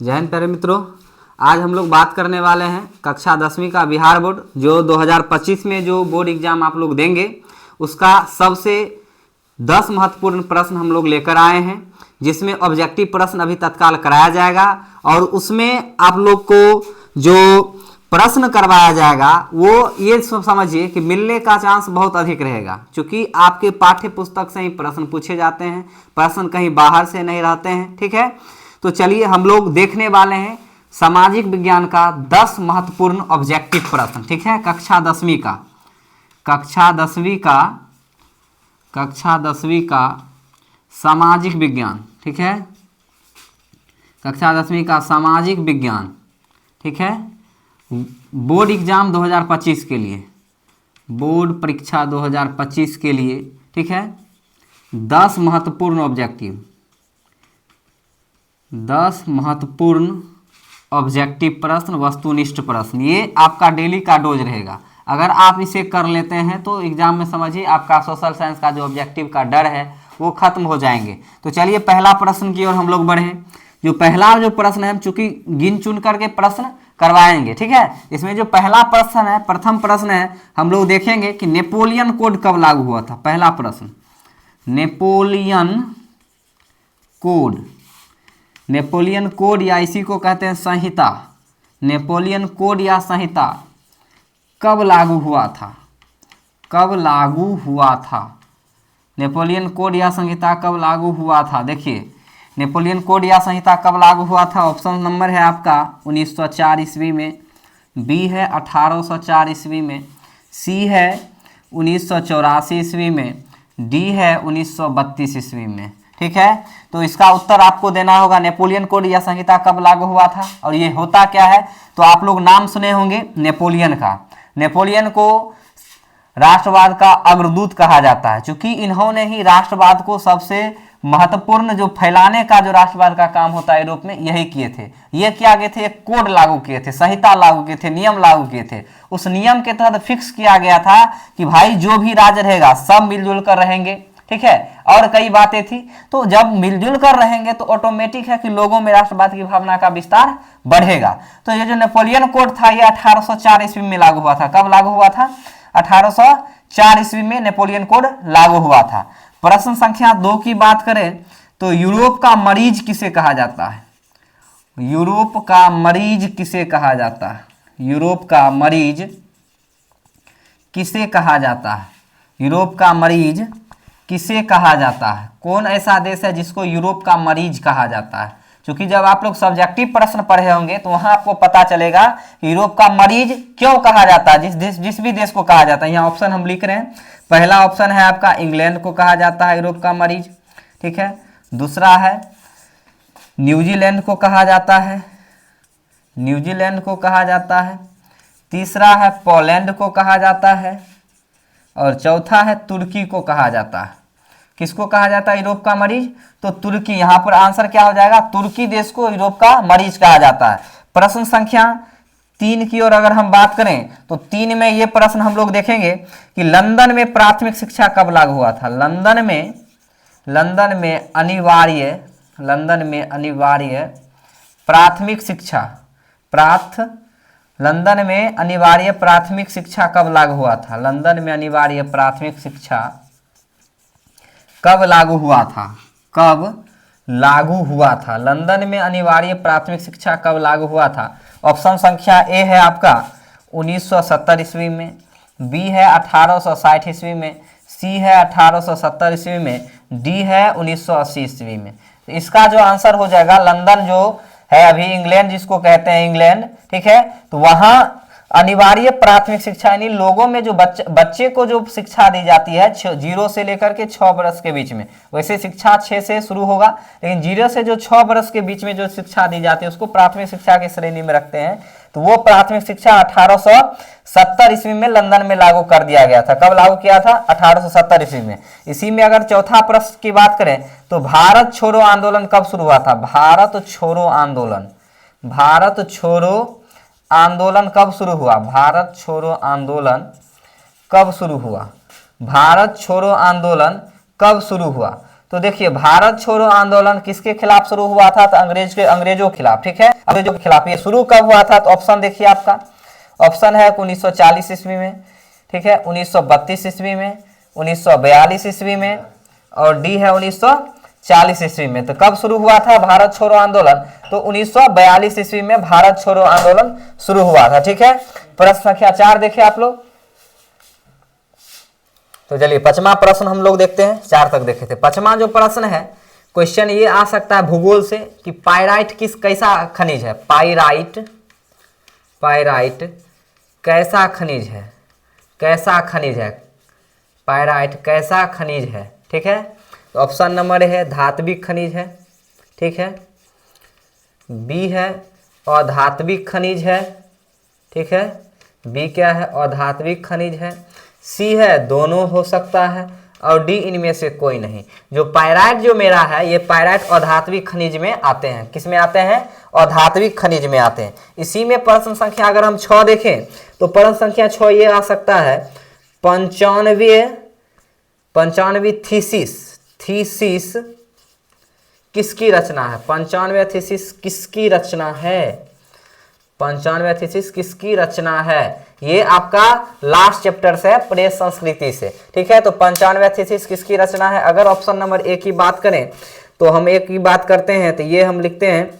जय हिंद प्यारे मित्रों। आज हम लोग बात करने वाले हैं कक्षा 10वीं का बिहार बोर्ड जो 2025 में जो बोर्ड एग्जाम आप लोग देंगे उसका सबसे 10 महत्वपूर्ण प्रश्न हम लोग लेकर आए हैं, जिसमें ऑब्जेक्टिव प्रश्न अभी तत्काल कराया जाएगा और उसमें आप लोग को जो प्रश्न करवाया जाएगा वो ये समझिए कि मिलने का चांस बहुत अधिक रहेगा, क्योंकि आपके पाठ्य पुस्तक से ही प्रश्न पूछे जाते हैं, प्रश्न कहीं बाहर से नहीं रहते हैं। ठीक है, तो चलिए हम लोग देखने वाले हैं सामाजिक विज्ञान का 10 महत्वपूर्ण ऑब्जेक्टिव प्रश्न। ठीक है, कक्षा 10वीं का सामाजिक विज्ञान। ठीक है, कक्षा 10वीं का सामाजिक विज्ञान। ठीक है, बोर्ड एग्जाम 2025 के लिए, बोर्ड परीक्षा 2025 के लिए। ठीक है, 10 महत्वपूर्ण ऑब्जेक्टिव, 10 महत्वपूर्ण ऑब्जेक्टिव प्रश्न, वस्तुनिष्ठ प्रश्न, ये आपका डेली का डोज रहेगा। अगर आप इसे कर लेते हैं तो एग्जाम में समझिए आपका सोशल साइंस का जो ऑब्जेक्टिव का डर है वो खत्म हो जाएंगे। तो चलिए पहला प्रश्न की ओर हम लोग बढ़ें। जो पहला जो प्रश्न है, चूंकि गिन चुन करके प्रश्न करवाएंगे। ठीक है, इसमें जो पहला प्रश्न है, प्रथम प्रश्न है, हम लोग देखेंगे कि नेपोलियन कोड कब लागू हुआ था। पहला प्रश्न, नेपोलियन कोड, नेपोलियन कोड या इसी को कहते हैं संहिता, नेपोलियन कोड या संहिता कब लागू हुआ था, कब लागू हुआ था, नेपोलियन कोड या संहिता कब लागू हुआ था। देखिए नेपोलियन कोड या संहिता कब लागू हुआ था। ऑप्शन नंबर है आपका 1904 ईस्वी में, बी है 1804 ईस्वी में, सी है 1984 ईस्वी में, डी है 1932 ईस्वी में। ठीक है, तो इसका उत्तर आपको देना होगा नेपोलियन कोड या संहिता कब लागू हुआ था। और ये होता क्या है, तो आप लोग नाम सुने होंगे नेपोलियन का। नेपोलियन को राष्ट्रवाद का अग्रदूत कहा जाता है, क्योंकि इन्होंने ही राष्ट्रवाद को सबसे महत्वपूर्ण जो फैलाने का जो राष्ट्रवाद का काम होता है यूरोप में, यही किए थे। ये क्या किए थे, एक कोड लागू किए थे, संहिता लागू किए थे, नियम लागू किए थे। उस नियम के तहत फिक्स किया गया था कि भाई जो भी राज्य रहेगा सब मिलजुल कर रहेंगे। ठीक है, और कई बातें थी। तो जब मिलजुल कर रहेंगे तो ऑटोमेटिक है कि लोगों में राष्ट्रवाद की भावना का विस्तार बढ़ेगा। तो ये जो नेपोलियन कोड था ये 1804 ईस्वी में लागू हुआ था। कब लागू हुआ था, 1804 ईस्वी में नेपोलियन कोड लागू हुआ था। प्रश्न संख्या 2 की बात करें तो यूरोप का मरीज किसे कहा जाता है, यूरोप का मरीज किसे कहा जाता है, यूरोप का मरीज किसे कहा जाता है, यूरोप का मरीज किसे कहा जाता है। कौन ऐसा देश है जिसको यूरोप का मरीज कहा जाता है। क्योंकि जब आप लोग सब्जेक्टिव प्रश्न पढ़े होंगे तो वहां आपको पता चलेगा यूरोप का मरीज क्यों कहा जाता है, जिस भी देश को कहा जाता है। यहाँ ऑप्शन हम लिख रहे हैं। पहला ऑप्शन है आपका इंग्लैंड को कहा जाता है यूरोप का मरीज। ठीक है, दूसरा है न्यूजीलैंड को कहा जाता है, न्यूजीलैंड को कहा जाता है। तीसरा है पोलैंड को कहा जाता है और चौथा है तुर्की को कहा जाता है। किसको कहा जाता है यूरोप का मरीज, तो तुर्की। यहाँ पर आंसर क्या हो जाएगा, तुर्की देश को यूरोप का मरीज कहा जाता है। प्रश्न संख्या 3 की ओर अगर हम बात करें तो 3 में ये प्रश्न हम लोग देखेंगे कि लंदन में प्राथमिक शिक्षा कब लागू हुआ था। लंदन में अनिवार्य प्राथमिक शिक्षा, लंदन में अनिवार्य प्राथमिक शिक्षा कब लागू हुआ था, लंदन में अनिवार्य प्राथमिक शिक्षा कब लागू हुआ था, कब लागू हुआ था, लंदन में अनिवार्य प्राथमिक शिक्षा कब लागू हुआ था। ऑप्शन संख्या ए है आपका 1970 ईस्वी में, बी है 1860 ईस्वी में, सी है 1870 ईस्वी में, डी है 1980 ईस्वी में। तो इसका जो आंसर हो जाएगा, लंदन जो है अभी इंग्लैंड जिसको कहते हैं इंग्लैंड, ठीक है, तो वहां अनिवार्य प्राथमिक शिक्षा यानी लोगों में जो बच्चे को जो शिक्षा दी जाती है 0 से लेकर के 6 वर्ष के बीच में। वैसे शिक्षा 6 से शुरू होगा, लेकिन 0 से जो 6 वर्ष के बीच में जो शिक्षा दी जाती है उसको प्राथमिक शिक्षा की श्रेणी में रखते हैं। तो वो प्राथमिक शिक्षा 1870 ईस्वी में लंदन में लागू कर दिया गया था। कब लागू किया था, 1870 ईस्वी में। इसी में अगर चौथा प्रश्न की बात करें तो भारत छोड़ो आंदोलन कब शुरू हुआ था, भारत छोड़ो आंदोलन कब शुरू हुआ, भारत छोड़ो आंदोलन कब शुरू हुआ, भारत छोड़ो आंदोलन कब शुरू हुआ। तो देखिए भारत छोड़ो आंदोलन किसके खिलाफ शुरू हुआ था? तो अंग्रेजों के खिलाफ। ठीक है, अंग्रेजों के खिलाफ। ये शुरू कब हुआ था? तो ऑप्शन देखिए आपका, ऑप्शन है 1940 ईस्वी में, ठीक है, 1932 ईस्वी में, 1942 ईस्वी में, और डी है 1940 ईस्वी में। तो कब शुरू हुआ था भारत छोड़ो आंदोलन? तो 1942 ईस्वी में भारत छोड़ो आंदोलन शुरू हुआ था। ठीक है, प्रश्न संख्या 4 देखिए आप लोग। तो चलिए पांचवा प्रश्न हम लोग देखते हैं, 4 तक देखे थे। पांचवा जो प्रश्न है, क्वेश्चन ये आ सकता है भूगोल से कि पाइराइट कैसा खनिज है? पाइराइट कैसा खनिज है? कैसा खनिज है? पाइराइट कैसा खनिज है? ठीक है, तो ऑप्शन नंबर है धात्विक खनिज है, ठीक है, बी है अधात्विक खनिज है, ठीक है, बी क्या है? अधात्विक खनिज है, सी है दोनों हो सकता है, और डी इनमें से कोई नहीं। जो पाइराइट जो मेरा है, ये पाइराइट अधात्विक खनिज में आते हैं। किस में आते हैं? अधात्विक खनिज में आते हैं। इसी में प्रश्न संख्या अगर हम 6 देखें तो प्रश्न संख्या 6 ये आ सकता है 95वीं थीसिस किसकी रचना है? 95वीं थीसिस किसकी रचना है? 95वीं थीसिस किसकी रचना है? ये आपका लास्ट चैप्टर से है, प्रेस संस्कृति से। ठीक है, तो 95वीं थीसिस किसकी रचना है? अगर ऑप्शन नंबर ए की बात करें तो हम एक की बात करते हैं, तो ये हम लिखते हैं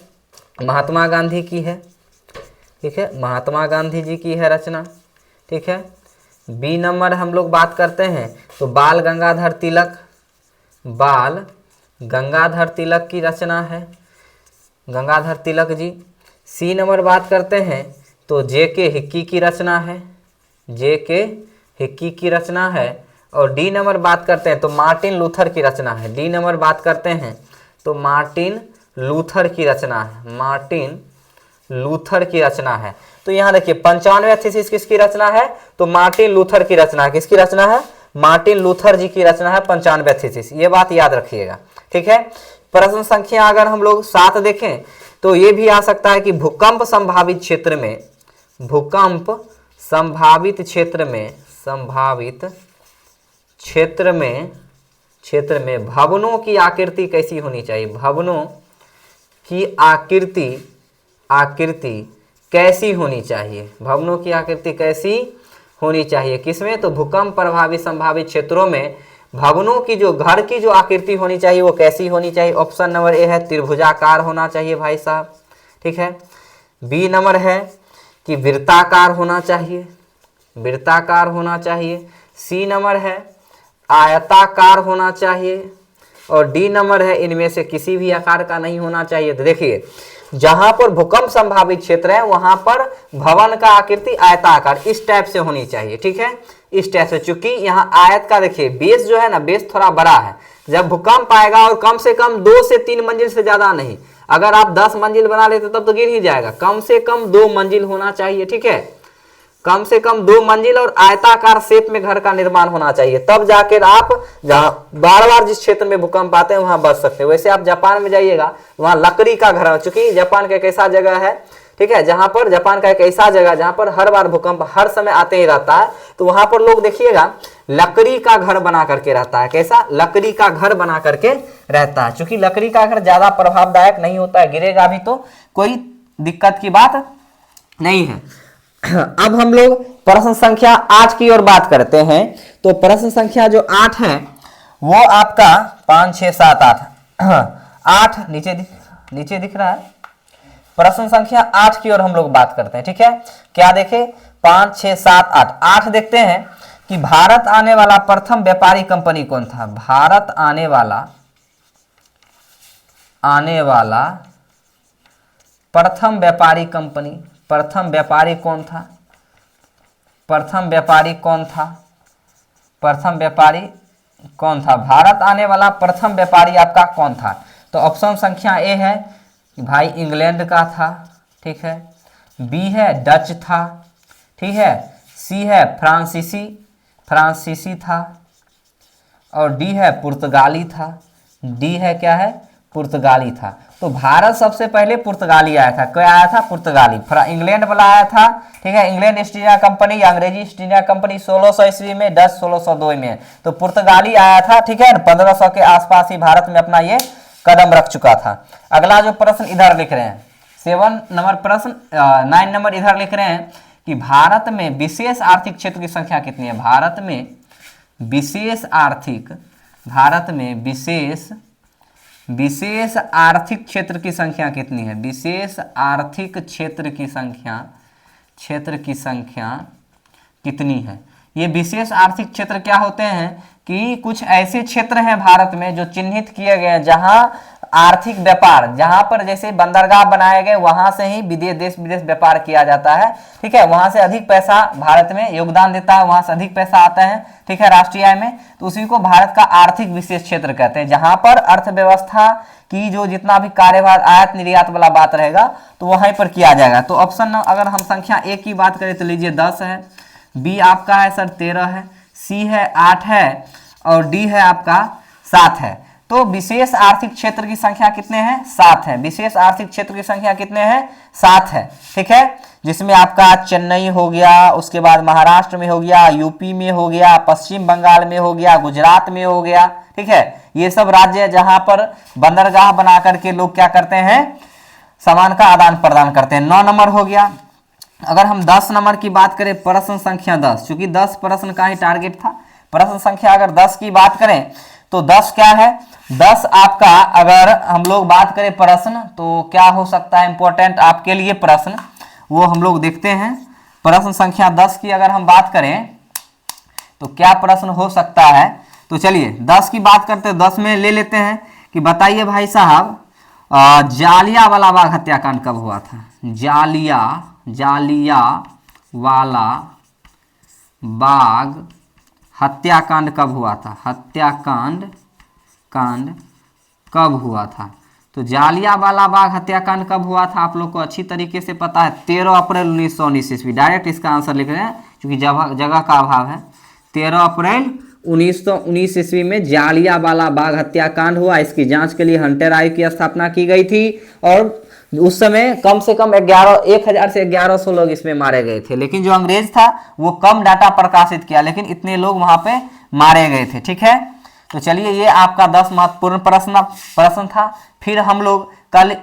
महात्मा गांधी की है। ठीक है, महात्मा गांधी जी की है रचना। ठीक है, बी नंबर हम लोग बात करते हैं तो बाल गंगाधर तिलक की रचना है, गंगाधर तिलक जी। सी नंबर बात करते हैं तो जे.के. हिक्की की रचना है, जे.के. हिक्की की रचना है। और डी नंबर बात करते हैं तो मार्टिन लूथर की रचना है। डी नंबर बात करते हैं तो मार्टिन लूथर की रचना है, मार्टिन लूथर की रचना है। तो यहाँ देखिए 95वीं थीसिस किसकी रचना है? तो मार्टिन लूथर की रचना है। किसकी रचना है? मार्टिन लूथर जी की रचना है 95वीं थीसिस। ये बात याद रखिएगा। ठीक है, प्रश्न संख्या अगर हम लोग 7 देखें तो ये भी आ सकता है कि भूकंप संभावित क्षेत्र में भवनों की आकृति कैसी होनी चाहिए? भवनों की आकृति कैसी होनी चाहिए? भवनों की आकृति कैसी होनी चाहिए? किसमें? तो भूकंप प्रभावित संभावित क्षेत्रों में भवनों की जो घर की जो आकृति होनी चाहिए वो कैसी होनी चाहिए? ऑप्शन नंबर ए है त्रिभुजाकार होना चाहिए भाई साहब। ठीक है, बी नंबर है कि वृत्ताकार होना चाहिए, सी नंबर है आयताकार होना चाहिए, और डी नंबर है इनमें से किसी भी आकार का नहीं होना चाहिए। तो देखिए जहां पर भूकंप संभावित क्षेत्र है वहां पर भवन का आकृति आयताकार इस टाइप से होनी चाहिए। ठीक है, इस टाइप से, चूंकि यहाँ आयत का देखिए बेस जो है ना, बेस थोड़ा बड़ा है। जब भूकंप आएगा और कम से कम 2 से 3 मंजिल से ज्यादा नहीं, अगर आप 10 मंजिल बना लेते तब तो गिर ही जाएगा। कम से कम 2 मंजिल होना चाहिए। ठीक है, कम से कम 2 मंजिल और आयताकार शेप में घर का निर्माण होना चाहिए, तब जाकर आप जहां बार बार जिस क्षेत्र में भूकंप आते हैं वहां बच सकते हैं। वैसे आप जापान में जाइएगा, वहां लकड़ी का घर है, चूंकि जापान का एक ऐसा जगह है, ठीक है, जहां पर जापान का एक ऐसा जगह जहां पर हर बार भूकंप हर समय आते ही रहता है, तो वहां पर लोग देखिएगा लकड़ी का घर बना करके रहता है। कैसा? लकड़ी का घर बना करके रहता है। चूंकि लकड़ी का घर ज्यादा प्रभावदायक नहीं होता है, गिरेगा भी तो कोई दिक्कत की बात नहीं है। अब हम लोग प्रश्न संख्या 8 की ओर बात करते हैं। तो प्रश्न संख्या जो 8 है वो आपका 5 6 7 8 नीचे दिख रहा है। प्रश्न संख्या 8 की ओर हम लोग बात करते हैं। ठीक है, क्या देखें? 5 6 7 8 8 देखते हैं कि भारत आने वाला प्रथम व्यापारी कंपनी कौन था? भारत आने वाला प्रथम व्यापारी कंपनी, प्रथम व्यापारी कौन था? भारत आने वाला प्रथम व्यापारी आपका कौन था? तो ऑप्शन संख्या ए है भाई इंग्लैंड का था। ठीक है, बी है डच था। ठीक है, सी है फ्रांसीसी था, और डी है पुर्तगाली था। डी है क्या है? पुर्तगाली था। तो भारत सबसे पहले पुर्तगाली आया था। क्या आया था? पुर्तगाली। इंग्लैंड वाला आया था, ठीक है, इंग्लैंड ईस्ट इंडिया कंपनी, अंग्रेजी ईस्ट इंडिया कंपनी 1600 ईस्वी में, डच 1602 में। तो पुर्तगाली आया था, ठीक है, 1500 के आसपास ही भारत में अपना ये कदम रख चुका था। अगला जो प्रश्न इधर लिख रहे हैं 7 नंबर प्रश्न, 9 नंबर इधर लिख रहे हैं कि भारत में विशेष आर्थिक क्षेत्र की संख्या कितनी है? भारत में विशेष आर्थिक क्षेत्र की संख्या कितनी है? विशेष आर्थिक क्षेत्र की संख्या कितनी है? ये विशेष आर्थिक क्षेत्र क्या होते हैं कि कुछ ऐसे क्षेत्र हैं भारत में जो चिन्हित किए गए हैं जहां आर्थिक व्यापार, जहां पर जैसे बंदरगाह बनाए गए वहां से ही देश विदेश व्यापार किया जाता है, ठीक है, वहां से अधिक पैसा भारत में योगदान देता है, वहां से अधिक पैसा आता है, ठीक है, राष्ट्रीय आय में। तो उसी को भारत का आर्थिक विशेष क्षेत्र कहते हैं, जहां पर अर्थव्यवस्था की जो जितना भी कार्यभार आयात निर्यात वाला बात रहेगा तो वहीं पर किया जाएगा। तो ऑप्शन अगर हम संख्या ए की बात करें तो लीजिए 10 है, बी आपका है सर 13 है, सी है 8 है और डी है आपका 7 है। तो विशेष आर्थिक क्षेत्र की संख्या कितने हैं? 7 है। विशेष आर्थिक क्षेत्र की संख्या कितने हैं? 7 है, ठीक है, जिसमें आपका चेन्नई हो गया, उसके बाद महाराष्ट्र में हो गया, यूपी में हो गया, पश्चिम बंगाल में हो गया, गुजरात में हो गया, ठीक है, ये सब राज्य जहां पर बंदरगाह बना करके लोग क्या करते हैं? सामान का आदान प्रदान करते हैं। 9 नंबर हो गया। अगर हम 10 नंबर की बात करें, प्रश्न संख्या 10, चूंकि 10 प्रश्न का ही टारगेट था, प्रश्न संख्या अगर 10 की बात करें तो 10 क्या है? 10 आपका अगर हम लोग बात करें प्रश्न तो क्या हो सकता है इंपॉर्टेंट आपके लिए प्रश्न, वो हम लोग देखते हैं। प्रश्न संख्या 10 की अगर हम बात करें तो क्या प्रश्न हो सकता है? तो चलिए 10 की बात करते हैं। 10 में ले लेते हैं कि बताइए भाई साहब, जालियांवाला बाग हत्याकांड कब हुआ था? जालियांवाला बाग हत्याकांड कब हुआ था? हत्याकांड कब हुआ था? तो जालियांवाला बाग हत्याकांड कब हुआ था आप लोग को अच्छी तरीके से पता है, 13 अप्रैल 1919 ईस्वी। डायरेक्ट इसका आंसर लिख रहे हैं क्योंकि जगह का अभाव है। 13 अप्रैल 1919 ईस्वी में जालियांवाला बाग हत्याकांड हुआ। इसकी जांच के लिए हंटर आयोग की स्थापना की गई थी और उस समय कम से कम 1000 से 1100 लोग इसमें मारे गए थे, लेकिन जो अंग्रेज था वो कम डाटा प्रकाशित किया, लेकिन इतने लोग वहां पे मारे गए थे, ठीक है। तो चलिए ये आपका 10 महत्वपूर्ण प्रश्न था। फिर हम लोग कल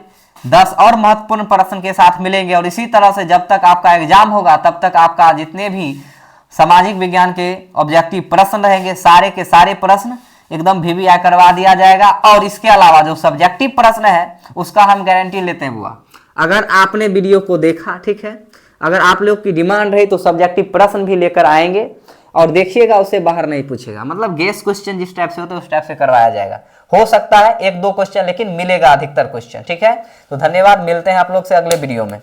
10 और महत्वपूर्ण प्रश्न के साथ मिलेंगे और इसी तरह से जब तक आपका एग्जाम होगा तब तक आपका जितने भी सामाजिक विज्ञान के ऑब्जेक्टिव प्रश्न रहेंगे सारे के सारे प्रश्न एकदम VVI करवा दिया जाएगा। और इसके अलावा जो सब्जेक्टिव प्रश्न है उसका हम गारंटी लेते हैं बुआ, अगर आपने वीडियो को देखा, ठीक है, अगर आप लोग की डिमांड रही तो सब्जेक्टिव प्रश्न भी लेकर आएंगे और देखिएगा उससे बाहर नहीं पूछेगा, मतलब गेस क्वेश्चन जिस टाइप से होता है उस टाइप से करवाया जाएगा। हो सकता है 1-2 क्वेश्चन लेकिन मिलेगा अधिकतर क्वेश्चन, ठीक है। तो धन्यवाद, मिलते हैं आप लोग से अगले वीडियो में।